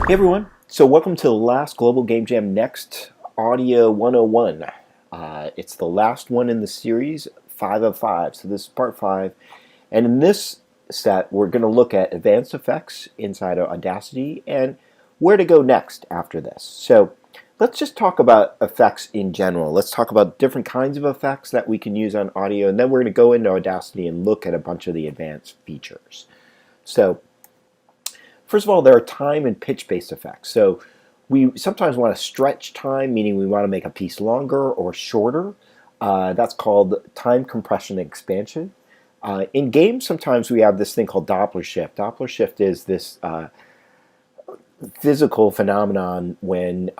Hey everyone, so welcome to the last Global Game Jam Next Audio 101. It's the last one in the series, 5 of 5, so this is part 5. And in this set, we're going to look at advanced effects inside of Audacity and where to go next after this. So let's just talk about effects in general. Let's talk about different kinds of effects that we can use on audio, and then we're going to go into Audacity and look at a bunch of the advanced features. So first of all, there are time and pitch-based effects. So we sometimes want to stretch time, meaning we want to make a piece longer or shorter. That's called time compression and expansion. In games, sometimes we have this thing called Doppler shift. Doppler shift is this physical phenomenon when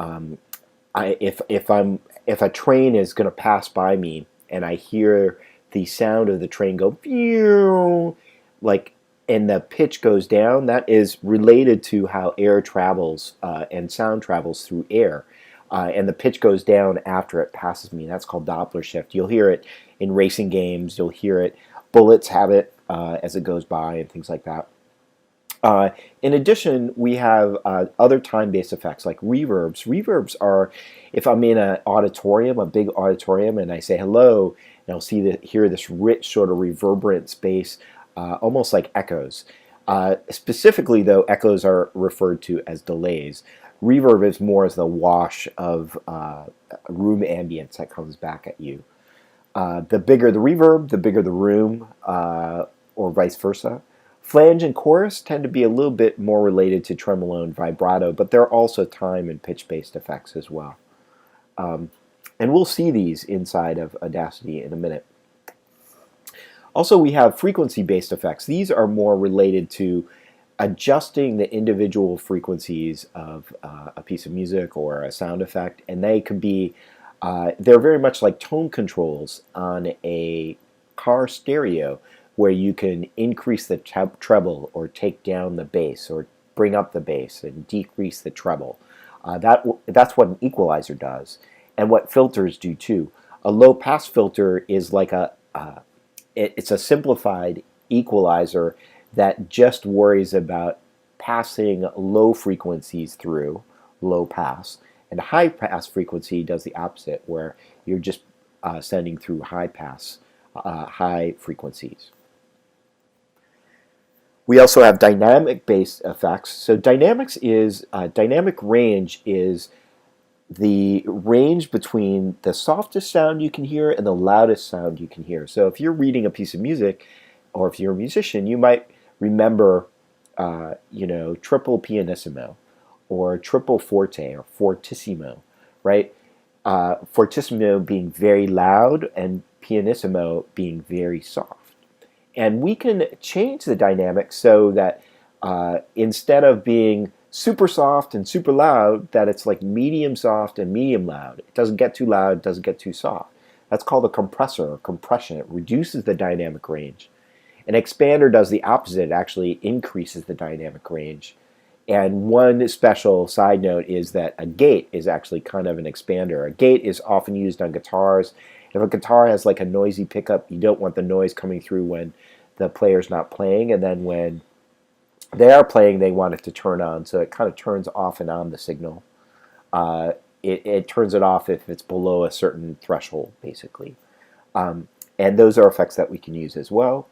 if a train is going to pass by me and I hear the sound of the train go pew, like, and the pitch goes down, that is related to how air travels and sound travels through air. And the pitch goes down after it passes me. That's called Doppler shift. You'll hear it in racing games. You'll hear it. Bullets have it as it goes by and things like that. In addition, we have other time-based effects like reverbs. Reverbs are, if I'm in an auditorium, a big auditorium, and I say hello, and I'll hear this rich sort of reverberant space, almost like echoes. Specifically, though, echoes are referred to as delays. Reverb is more as the wash of room ambience that comes back at you. The bigger the reverb, the bigger the room, or vice versa. Flange and chorus tend to be a little bit more related to tremolo and vibrato, but there are also time and pitch-based effects as well. And we'll see these inside of Audacity in a minute. Also, we have frequency-based effects. These are more related to adjusting the individual frequencies of a piece of music or a sound effect, and they could be, they're very much like tone controls on a car stereo, where you can increase the treble or take down the bass or bring up the bass and decrease the treble. That's what an equalizer does, and what filters do too. A low-pass filter is like it's a simplified equalizer that just worries about passing low frequencies through, low pass, and high pass frequency does the opposite, where you're just sending through high pass, high frequencies. We also have dynamic-based effects. So dynamic range is the range between the softest sound you can hear and the loudest sound you can hear. So if you're reading a piece of music, or if you're a musician, you might remember, triple pianissimo, or triple forte, or fortissimo, right? Fortissimo being very loud, and pianissimo being very soft. And we can change the dynamic so that instead of being super soft and super loud, that it's like medium soft and medium loud. It doesn't get too loud, it doesn't get too soft. That's called a compressor or compression. It reduces the dynamic range. An expander does the opposite. It actually increases the dynamic range. And one special side note is that a gate is actually kind of an expander. A gate is often used on guitars. If a guitar has like a noisy pickup, you don't want the noise coming through when the player's not playing, and then when they are playing, they want it to turn on, so it kind of turns off and on the signal. It turns it off if it's below a certain threshold, basically. And those are effects that we can use as well.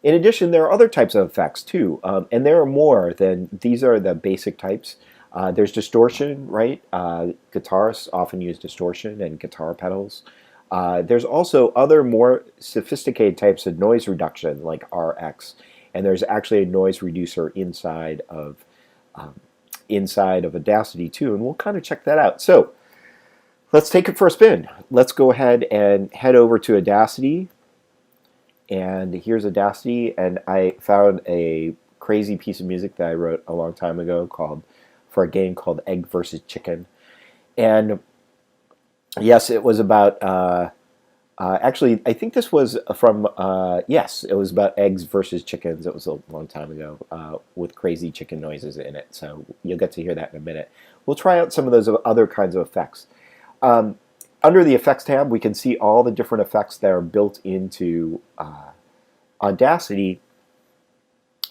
In addition, there are other types of effects too, and there are more than these are the basic types. There's distortion, right? Guitarists often use distortion and guitar pedals. There's also other more sophisticated types of noise reduction, like RX, and there's actually a noise reducer inside of Audacity too, and we'll kind of check that out. So let's take it for a spin. Let's go ahead and head over to Audacity, and here's Audacity, and I found a crazy piece of music that I wrote a long time ago for a game called Egg versus Chicken, and yes, it was about, actually, I think this was from, yes, it was about eggs versus chickens. It was a long time ago with crazy chicken noises in it. So you'll get to hear that in a minute. We'll try out some of those other kinds of effects. Under the Effects tab, we can see all the different effects that are built into Audacity,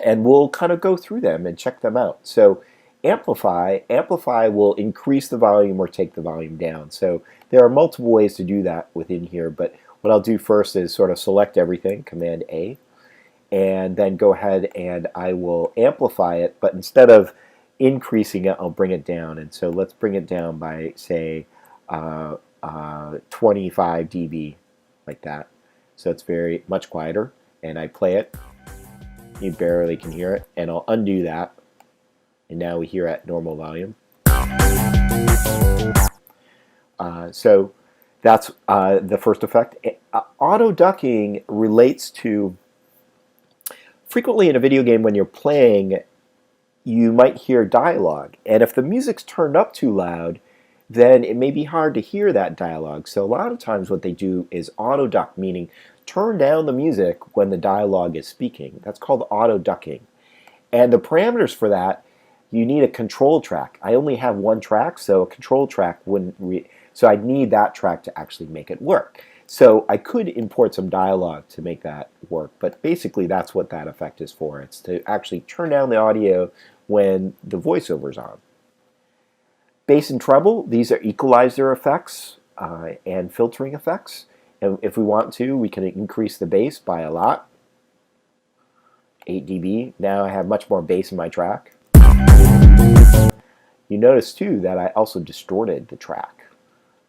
and we'll kind of go through them and check them out. So Amplify will increase the volume or take the volume down. So there are multiple ways to do that within here, but what I'll do first is sort of select everything, Command A, and then go ahead and I will amplify it, but instead of increasing it, I'll bring it down. And so let's bring it down by, say, 25 dB, like that. So it's very much quieter, and I play it. You barely can hear it, and I'll undo that, and now we hear at normal volume. So that's the first effect. Auto ducking relates to, frequently in a video game when you're playing, you might hear dialogue, and if the music's turned up too loud, then it may be hard to hear that dialogue. So a lot of times what they do is auto duck, meaning turn down the music when the dialogue is speaking. That's called auto ducking. And the parameters for that, you need a control track. I only have one track, so a control track wouldn't, so I'd need that track to actually make it work. So I could import some dialogue to make that work, but basically that's what that effect is for. It's to actually turn down the audio when the voiceover's on. Bass and treble, these are equalizer effects and filtering effects. And if we want to, we can increase the bass by a lot. 8 dB. Now I have much more bass in my track. You notice too that I also distorted the track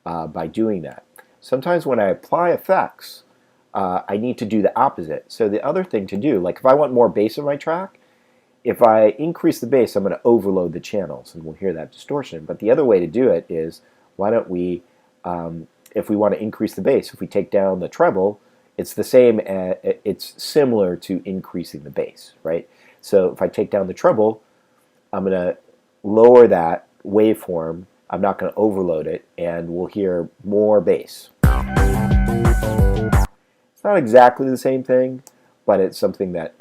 by doing that. Sometimes when I apply effects, I need to do the opposite. So the other thing to do, like if I want more bass in my track, if I increase the bass, I'm going to overload the channels, and we'll hear that distortion. But the other way to do it is, why don't we, if we want to increase the bass, if we take down the treble, it's the same, it's similar to increasing the bass, right? So if I take down the treble, I'm going to lower that waveform. I'm not going to overload it, and we'll hear more bass. It's not exactly the same thing, but it's something that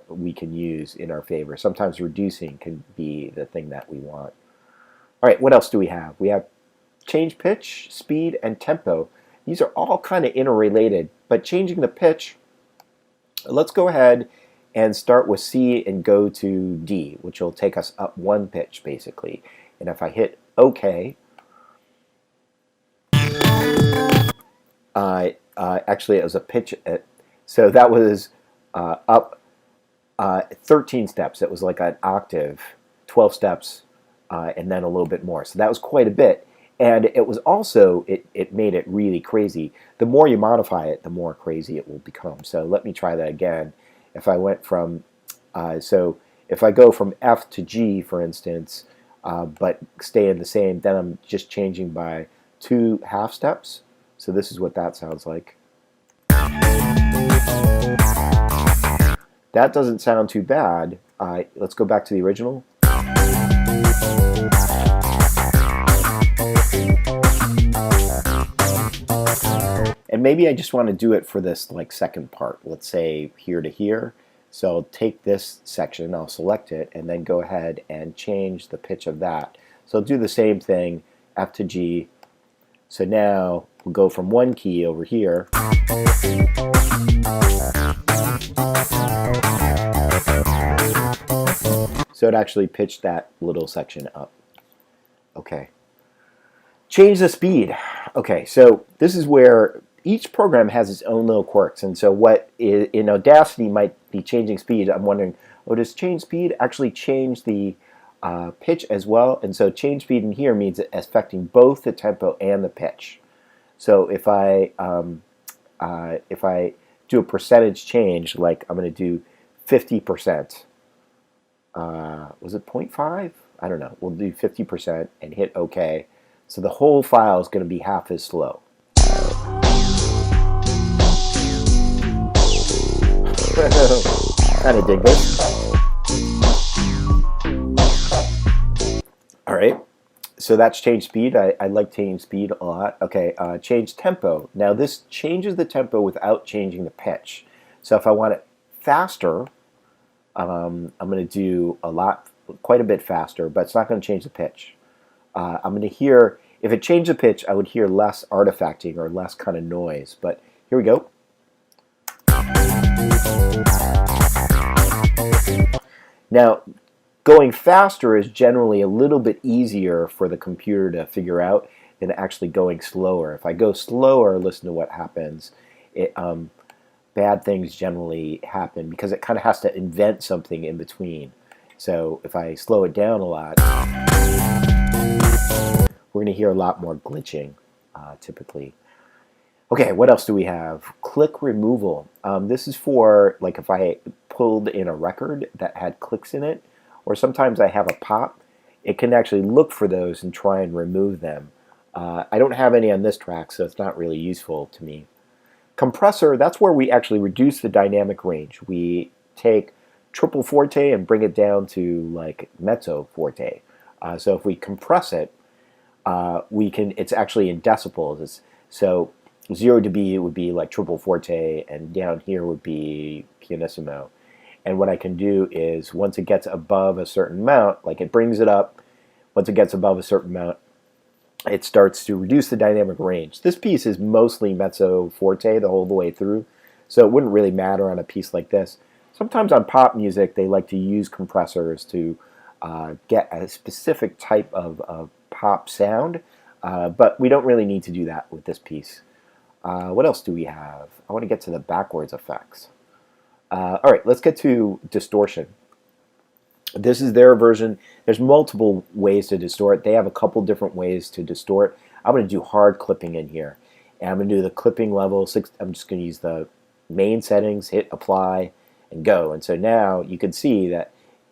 we can use in our favor. Sometimes reducing can be the thing that we want. All right, what else do we have? We have change pitch, speed, and tempo. These are all kind of interrelated, but changing the pitch, let's go ahead and start with C and go to D, which will take us up one pitch, basically. And if I hit OK, actually it was a pitch, so that was up 13 steps. It was like an octave, 12 steps, and then a little bit more. So that was quite a bit. And it was also, it made it really crazy. The more you modify it, the more crazy it will become. So let me try that again. If I went from, so if I go from F to G, for instance, but stay in the same, then I'm just changing by 2 half steps. So this is what that sounds like. That doesn't sound too bad. Let's go back to the original. And maybe I just want to do it for this like second part. Let's say here to here. So I'll take this section, I'll select it, and then go ahead and change the pitch of that. So I'll do the same thing, F to G. So now we'll go from one key over here. So it actually pitched that little section up. Okay. Change the speed. Okay, so this is where each program has its own little quirks. And so what in Audacity might be changing speed, I'm wondering, oh, does change speed actually change the pitch as well? And so change speed in here means it's affecting both the tempo and the pitch. So if I do a percentage change, like I'm going to do 50%, was it 0.5? I don't know. We'll do 50% and hit OK. So the whole file is going to be half as slow. Kind of dig this. All right. So that's change speed. I like change speed a lot. Okay, change tempo. Now this changes the tempo without changing the pitch. So if I want it faster, I'm going to do quite a bit faster, but it's not going to change the pitch. I'm going to hear, if it changed the pitch, I would hear less artifacting or less kind of noise. But here we go. Now, Going faster is generally a little bit easier for the computer to figure out than actually going slower. If I go slower, listen to what happens. Bad things generally happen because it kind of has to invent something in between. So if I slow it down a lot, we're going to hear a lot more glitching, typically. Okay, what else do we have? Click removal. This is for, like, if I pulled in a record that had clicks in it, or sometimes I have a pop, it can actually look for those and try and remove them. I don't have any on this track, so it's not really useful to me. Compressor, that's where we actually reduce the dynamic range. We take triple forte and bring it down to like mezzo forte. So if we compress it, it's actually in decibels. So 0 dB it would be like triple forte, and down here would be pianissimo. And what I can do is once it gets above a certain amount, like it brings it up, once it gets above a certain amount, it starts to reduce the dynamic range. This piece is mostly mezzo forte the whole way through, so it wouldn't really matter on a piece like this. Sometimes on pop music they like to use compressors to get a specific type of pop sound, but we don't really need to do that with this piece. What else do we have? I want to get to the backwards effects. All right, let's get to distortion. This is their version. There's multiple ways to distort. They have a couple different ways to distort. I'm going to do hard clipping in here. And I'm going to do the clipping level. I'm just going to use the main settings, hit apply, and go. And so now you can see that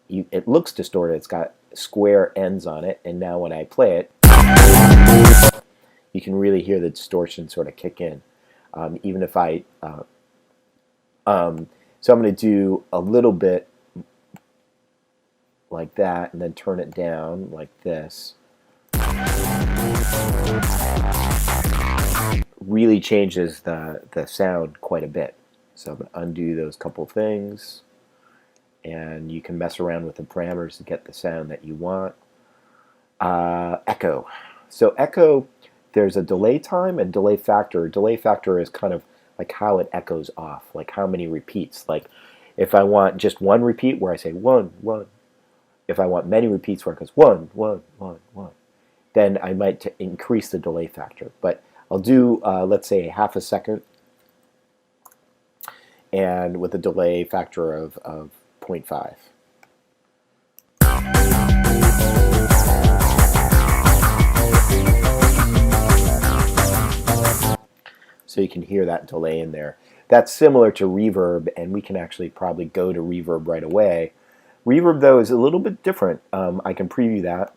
it looks distorted. It's got square ends on it. And now when I play it, you can really hear the distortion sort of kick in. Even if I... so I'm going to do a little bit like that, and then turn it down like this. Really changes the sound quite a bit. So I'm going to undo those couple things, and you can mess around with the parameters to get the sound that you want. Echo. So echo, there's a delay time and delay factor. Delay factor is kind of like how it echoes off, like how many repeats. Like if I want just one repeat where I say 1, 1, if I want many repeats where it goes 1, 1, 1, 1, then I might increase the delay factor. But I'll do, let's say, half a second, and with a delay factor of 0.5. So you can hear that delay in there. That's similar to reverb, and we can actually probably go to reverb right away. Reverb, though, is a little bit different. I can preview that.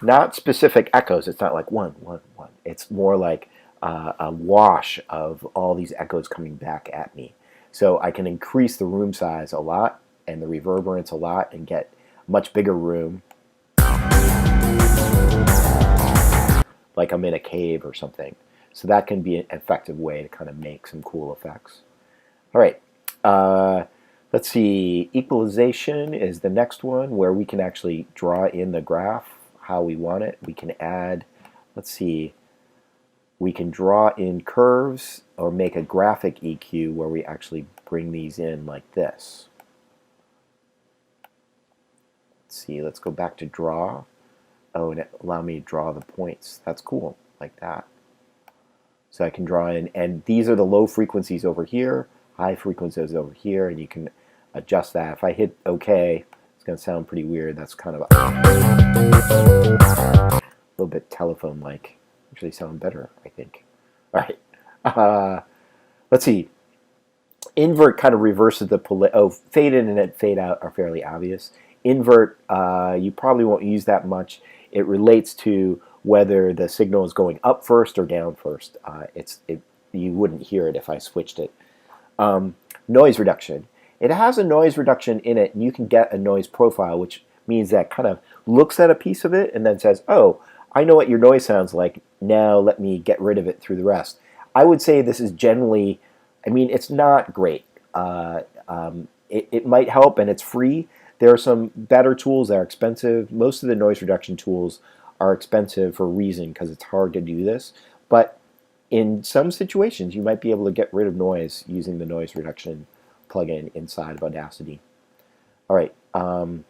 Not specific echoes. It's not like 1, 1, 1. It's more like a wash of all these echoes coming back at me. So I can increase the room size a lot and the reverberance a lot and get much bigger room, like I'm in a cave or something. So that can be an effective way to kind of make some cool effects. All right. Let's see, equalization is the next one, where we can actually draw in the graph how we want it. We can add, let's see, we can draw in curves or make a graphic EQ where we actually bring these in like this. Let's see, let's go back to draw. Oh, and it allowed me to draw the points. That's cool, like that. So I can draw in, and these are the low frequencies over here, high frequencies over here, and you can adjust that. If I hit OK, it's going to sound pretty weird. That's kind of a little bit telephone-like. Actually sound better, I think. All right. Let's see. Invert kind of reverses the fade in and fade out are fairly obvious. Invert, you probably won't use that much. It relates to whether the signal is going up first or down first. You wouldn't hear it if I switched it. Noise reduction. It has a noise reduction in it, and you can get a noise profile, which means that kind of looks at a piece of it and then says, oh, I know what your noise sounds like, now let me get rid of it through the rest. I would say this is generally, I mean, it's not great. It might help, and it's free. There are some better tools that are expensive. Most of the noise reduction tools are expensive for a reason, because it's hard to do this. But in some situations, you might be able to get rid of noise using the noise reduction plugin inside of Audacity. All right, normalize.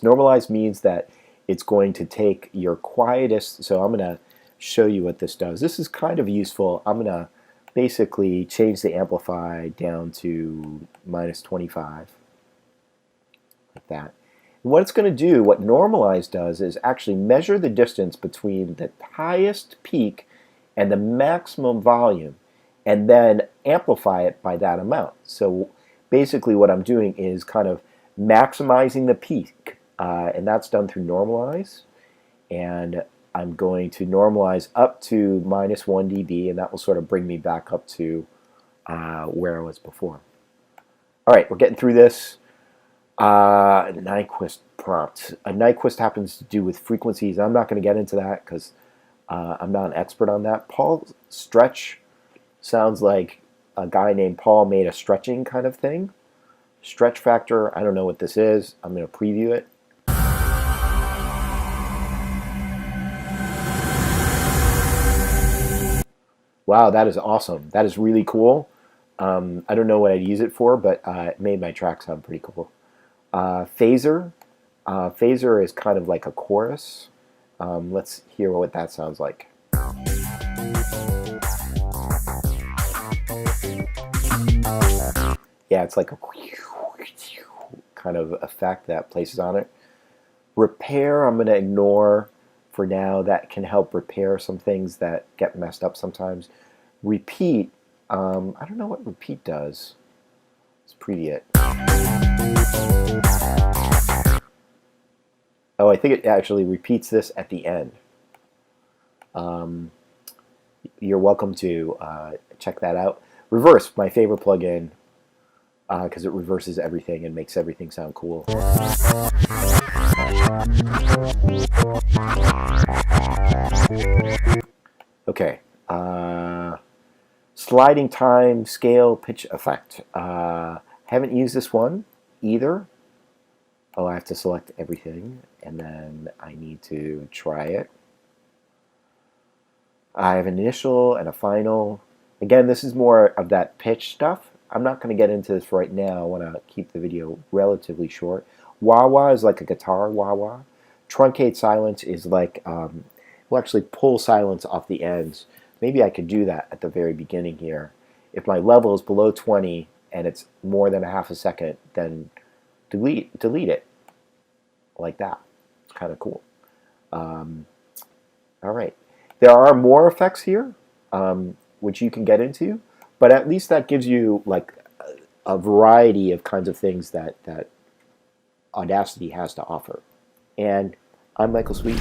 Normalize means that it's going to take your quietest, so I'm going to show you what this does. This is kind of useful. I'm going to basically change the amplify down to -25, like that. And what it's going to do, what normalize does, is actually measure the distance between the highest peak and the maximum volume, and then amplify it by that amount. So basically what I'm doing is kind of maximizing the peak, and that's done through normalize. And I'm going to normalize up to -1 dB, and that will sort of bring me back up to where I was before. All right, we're getting through this. Nyquist prompt. A Nyquist happens to do with frequencies. I'm not going to get into that because I'm not an expert on that. Paul stretch sounds like a guy named Paul made a stretching kind of thing. Stretch factor, I don't know what this is. I'm going to preview it. Wow, that is awesome. That is really cool. I don't know what I'd use it for, but it made my track sound pretty cool. Phaser. Phaser is kind of like a chorus. Let's hear what that sounds like. Yeah, it's like a kind of effect that places on it. Repair, I'm going to ignore for now. That can help repair some things that get messed up sometimes. Repeat, I don't know what repeat does. Let's preview it. Oh, I think it actually repeats this at the end. You're welcome to check that out. Reverse, my favorite plugin, because it reverses everything and makes everything sound cool. Okay, sliding time scale pitch effect. Haven't used this one either. Oh, I have to select everything, and then I need to try it. I have an initial and a final. Again, this is more of that pitch stuff. I'm not going to get into this right now. I want to keep the video relatively short. Wah-wah is like a guitar wah-wah. Truncate silence is like, we'll actually pull silence off the ends. Maybe I could do that at the very beginning here. If my level is below 20 and it's more than a half a second, then delete it like that. Kind of cool. All right. There are more effects here, which you can get into, but at least that gives you like a variety of kinds of things that Audacity has to offer. And I'm Michael Sweet.